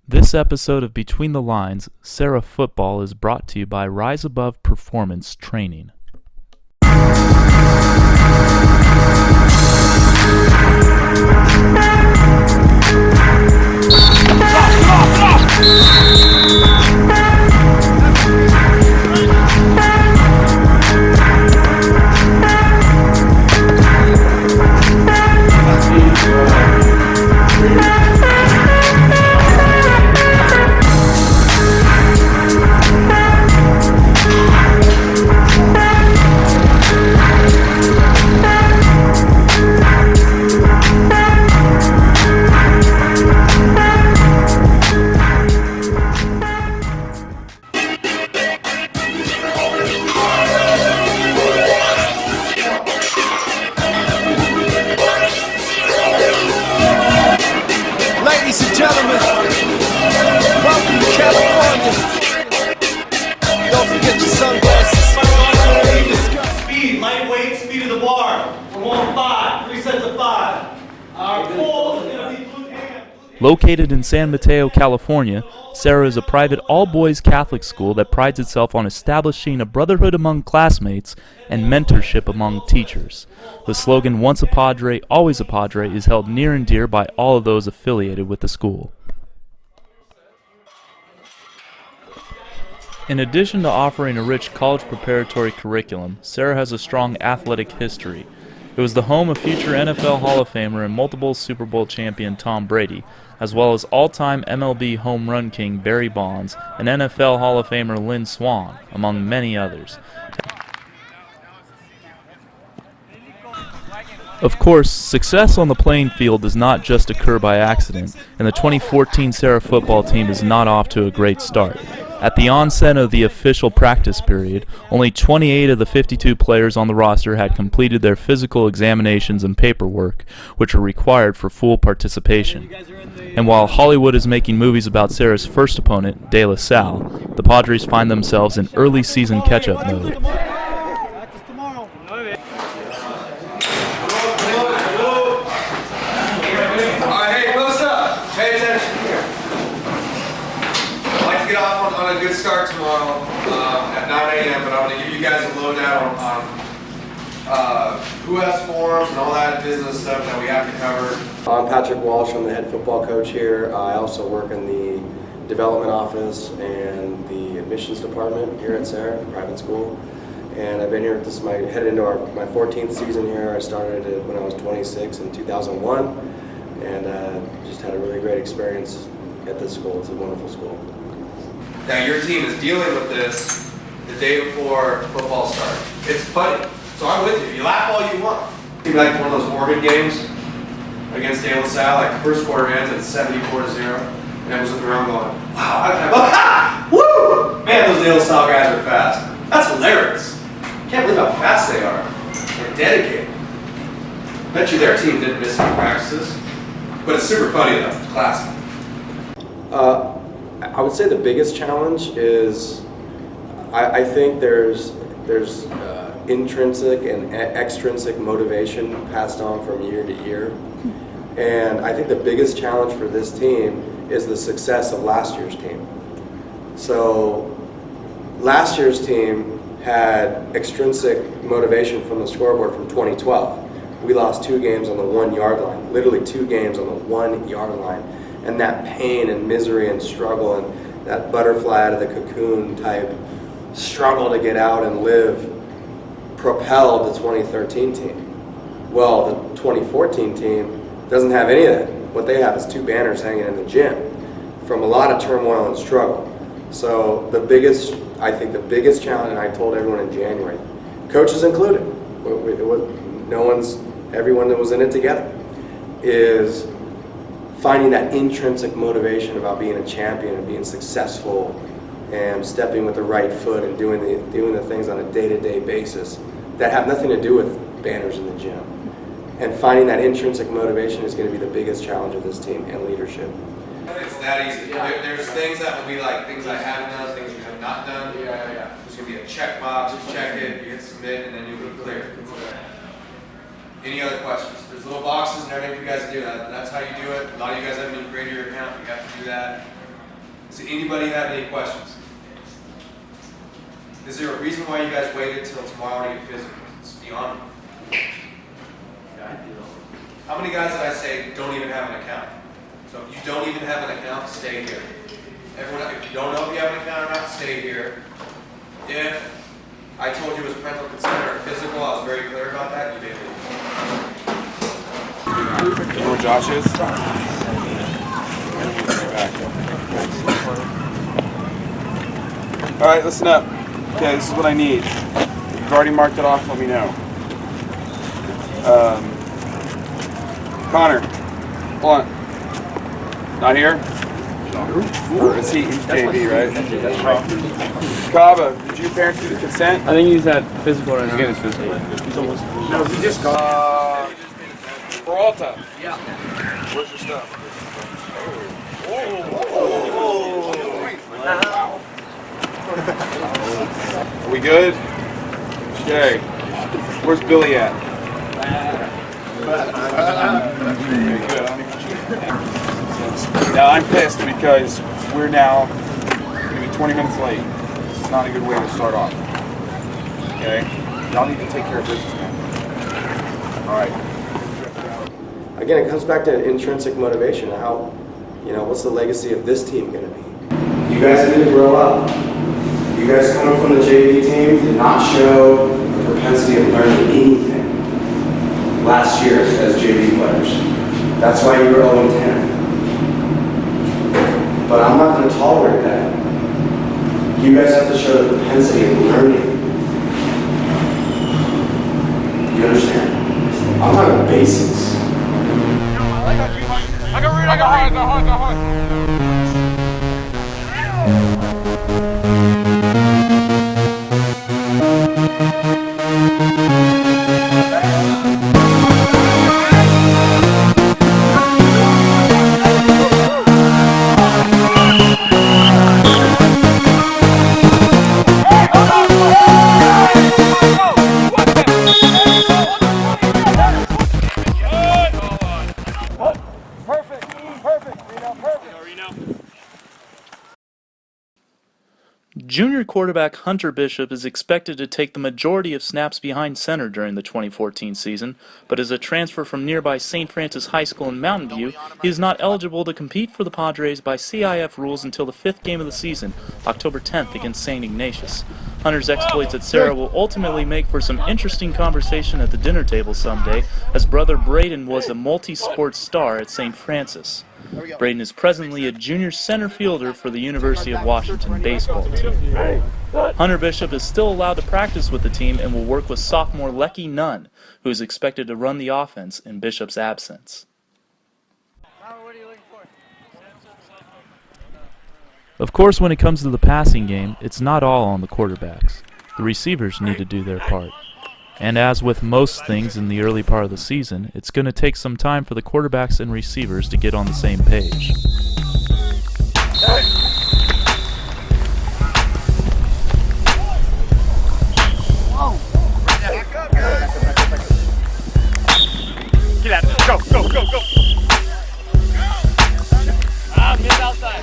This episode of Between the Lines, Serra Football is brought to you by Rise Above Performance Training. Ladies and gentlemen, welcome to California. Don't forget your sunglasses. Speed, lightweight, speed of the bar. We're going 5, 3 sets of 5. Our goal is going to be blue hand. Located in San Mateo, California, Serra is a private all-boys Catholic school that prides itself on establishing a brotherhood among classmates and mentorship among teachers. The slogan, "Once a Padre, always a Padre," is held near and dear by all of those affiliated with the school. In addition to offering a rich college preparatory curriculum, Serra has a strong athletic history. It was the home of future NFL Hall of Famer and multiple Super Bowl champion Tom Brady, as well as all-time MLB home run king Barry Bonds and NFL Hall of Famer Lynn Swann, among many others. Of course, success on the playing field does not just occur by accident, and the 2014 Serra football team is not off to a great start. At the onset of the official practice period, only 28 of the 52 players on the roster had completed their physical examinations and paperwork, which are required for full participation. And while Hollywood is making movies about Serra's first opponent, De La Salle, the Padres find themselves in early season catch-up mode. On a good start tomorrow at 9 a.m., but I'm going to give you guys a lowdown on who has forms and all that business stuff that we have to cover. I'm Patrick Walsh. I'm the head football coach here. I also work in the development office and the admissions department here at Serra, the private school. And I've been here, this is headed into my 14th season here. I started it when I was 26 in 2001, and just had a really great experience at this school. It's a wonderful school. Now your team is dealing with this the day before football starts. It's funny. So I'm with you. You laugh all you want. It'd be like one of those Oregon games against De La Salle. Like the first quarter ends at 74-0, and everyone's looking around going, "Wow, woo! Man, those De La Salle guys are fast. That's hilarious. Can't believe how fast they are and dedicated." Bet you their team didn't miss any practices, but it's super funny though. It's classic. I would say the biggest challenge is I think there's intrinsic and extrinsic motivation passed on from year to year, and I think the biggest challenge for this team is the success of last year's team. So last year's team had extrinsic motivation from the scoreboard from 2012. We lost 2 games on the 1-yard line, literally 2 games on the 1-yard line. And that pain and misery and struggle and that butterfly out of the cocoon type struggle to get out and live propelled the 2013 team. Well, the 2014 team doesn't have any of that. What they have is 2 banners hanging in the gym from a lot of turmoil and struggle. So I think the biggest challenge, and I told everyone in January, coaches included, everyone that was in it together, is finding that intrinsic motivation about being a champion and being successful and stepping with the right foot and doing the things on a day-to-day basis that have nothing to do with banners in the gym. And finding that intrinsic motivation is going to be the biggest challenge of this team and leadership. It's that easy. There's things that will be like things I have done, things you have not done. There's going to be a check box, just check it, you hit submit, and then you'll be clear. Any other questions? There's little boxes and everything for you guys to do. That's how you do it. A lot of you guys haven't even created your account. You have to do that. Does anybody have any questions? Is there a reason why you guys waited till tomorrow to get physical? Let's be honest. How many guys did I say don't even have an account? So if you don't even have an account, stay here. Everyone, if you don't know if you have an account or not, stay here. If I told you it was parental consent or physical, I was very clear about that, you may leave. You know where Josh is? All right, listen up. Okay, this is what I need. If you've already marked it off, let me know. Connor, hold on. Not here? Or is he's JV, right? Kava, did your parents do the consent? I think he's at physical right now. He's physical. No, he just Peralta. Yeah. Where's your stuff? Are we good? Okay. Where's Billy at? Now I'm pissed because we're now going to be 20 minutes late. It's not a good way to start off. Okay? Y'all need to take care of business, man. All right. Again, it comes back to intrinsic motivation. How, what's the legacy of this team going to be? You guys didn't grow up. You guys coming from the JV team did not show a propensity of learning anything last year as JV players. That's why you were 0-10. But I'm not going to tolerate that. You guys have to show the propensity of learning. You understand? I'm talking basics. I got Junior quarterback Hunter Bishop is expected to take the majority of snaps behind center during the 2014 season, but as a transfer from nearby St. Francis High School in Mountain View, he is not eligible to compete for the Padres by CIF rules until the 5th game of the season, October 10th against St. Ignatius. Hunter's exploits at Serra will ultimately make for some interesting conversation at the dinner table someday, as brother Braden was a multi-sport star at St. Francis. Braden is presently a junior center fielder for the University of Washington baseball team. Hunter Bishop is still allowed to practice with the team and will work with sophomore Lecky Nunn, who is expected to run the offense in Bishop's absence. Of course, when it comes to the passing game, it's not all on the quarterbacks. The receivers need to do their part. And as with most things in the early part of the season, it's going to take some time for the quarterbacks and receivers to get on the same page. Get out of this. Go, go, go, go. Get outside.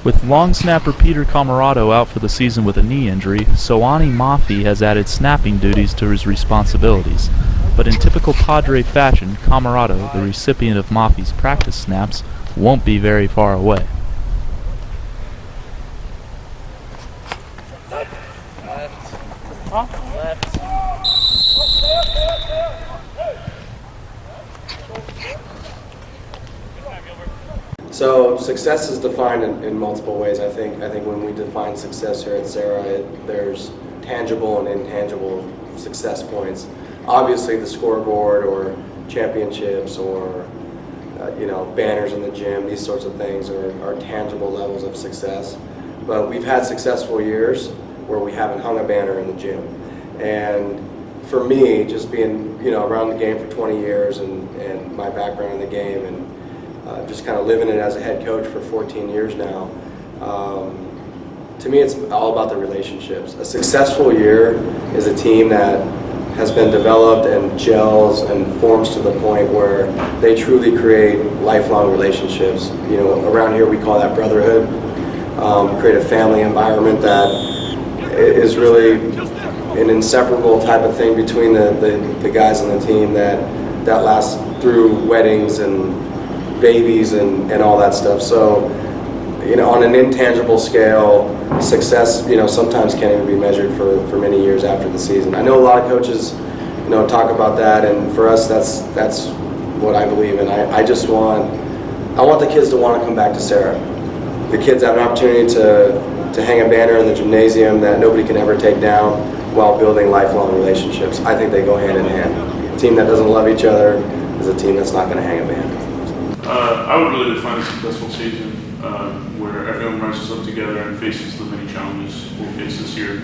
With long snapper Peter Camarado out for the season with a knee injury, Soani Mafi has added snapping duties to his responsibilities. But in typical Padre fashion, Camarado, the recipient of Mafi's practice snaps, won't be very far away. So success is defined in multiple ways. I think when we define success here at Serra, there's tangible and intangible success points. Obviously, the scoreboard or championships or banners in the gym, these sorts of things are tangible levels of success. But we've had successful years where we haven't hung a banner in the gym. And for me, just being around the game for 20 years and my background in the game and just kind of living it as a head coach for 14 years now, to me it's all about the relationships. A successful year is a team that has been developed and gels and forms to the point where they truly create lifelong relationships. Around here we call that brotherhood. Create a family environment that is really an inseparable type of thing between the guys on the team that lasts through weddings and babies and all that stuff. So, on an intangible scale, success, sometimes can't even be measured for many years after the season. I know a lot of coaches, talk about that, and for us, that's what I believe in. I want the kids to want to come back to Serra. The kids have an opportunity to hang a banner in the gymnasium that nobody can ever take down while building lifelong relationships. I think they go hand in hand. A team that doesn't love each other is a team that's not going to hang a banner. I would really define a successful season where everyone rises up together and faces the many challenges we'll face this year.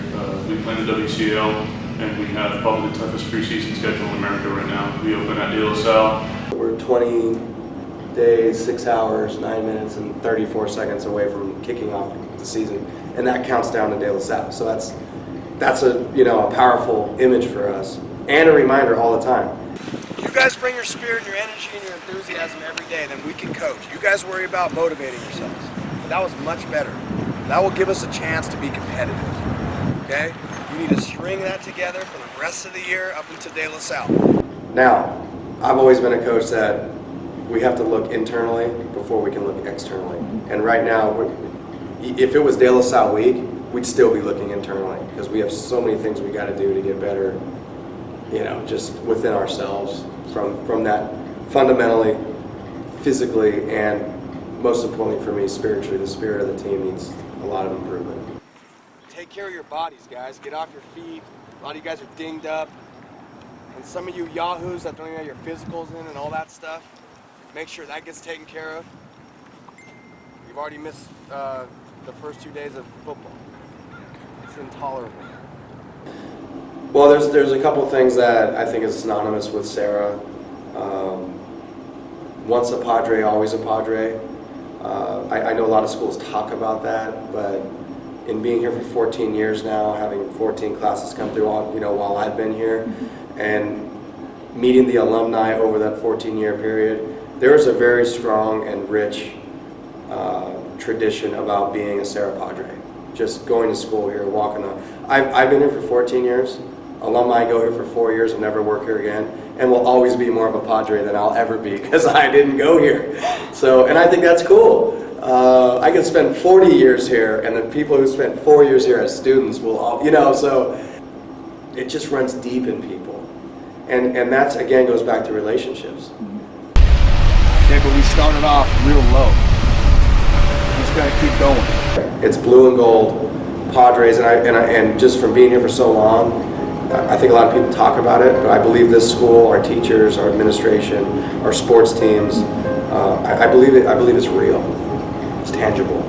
We play in the WCL, and we have probably the toughest preseason schedule in America right now. We open at De La Salle. We're 20 days, 6 hours, 9 minutes, and 34 seconds away from kicking off the season, and that counts down to De La Salle. So that's a powerful image for us, and a reminder all the time. You guys bring your spirit, your energy, and your enthusiasm every day, then we can coach. You guys worry about motivating yourselves. So that was much better. That will give us a chance to be competitive. Okay? You need to string that together for the rest of the year up until De La Salle. Now, I've always been a coach that we have to look internally before we can look externally. And right now, if it was De La Salle week, we'd still be looking internally because we have so many things we got to do to get better, just within ourselves from that fundamentally, physically, and most importantly for me, spiritually. The spirit of the team needs a lot of improvement. Take care of your bodies, guys. Get off your feet. A lot of you guys are dinged up. And some of you yahoos that don't even have your physicals in and all that stuff, make sure that gets taken care of. You've already missed the first 2 days of football. It's intolerable. Well, there's a couple things that I think is synonymous with Serra. Once a Padre, always a Padre. I know a lot of schools talk about that, but in being here for 14 years now, having 14 classes come through while I've been here, and meeting the alumni over that 14-year period, there is a very strong and rich tradition about being a Serra Padre. Just going to school here, walking on. I've been here for 14 years. Alumni go here for 4 years and never work here again, and will always be more of a Padre than I'll ever be because I didn't go here. So, and I think that's cool. I could spend 40 years here, and the people who spent 4 years here as students will all, so it just runs deep in people. And that's, again, goes back to relationships. Okay, but we started off real low. We just gotta keep going. It's blue and gold Padres, and just from being here for so long, I think a lot of people talk about it, but I believe this school, our teachers, our administration, our sports teams, I believe it's real. It's tangible.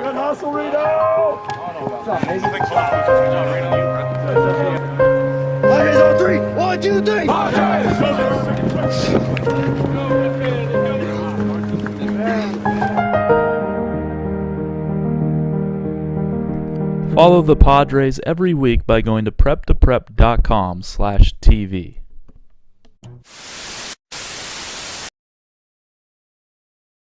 Good hustle, Rito! Padres on three! 1, 2, 3! Follow the Padres every week by going to prep2prep.com/TV.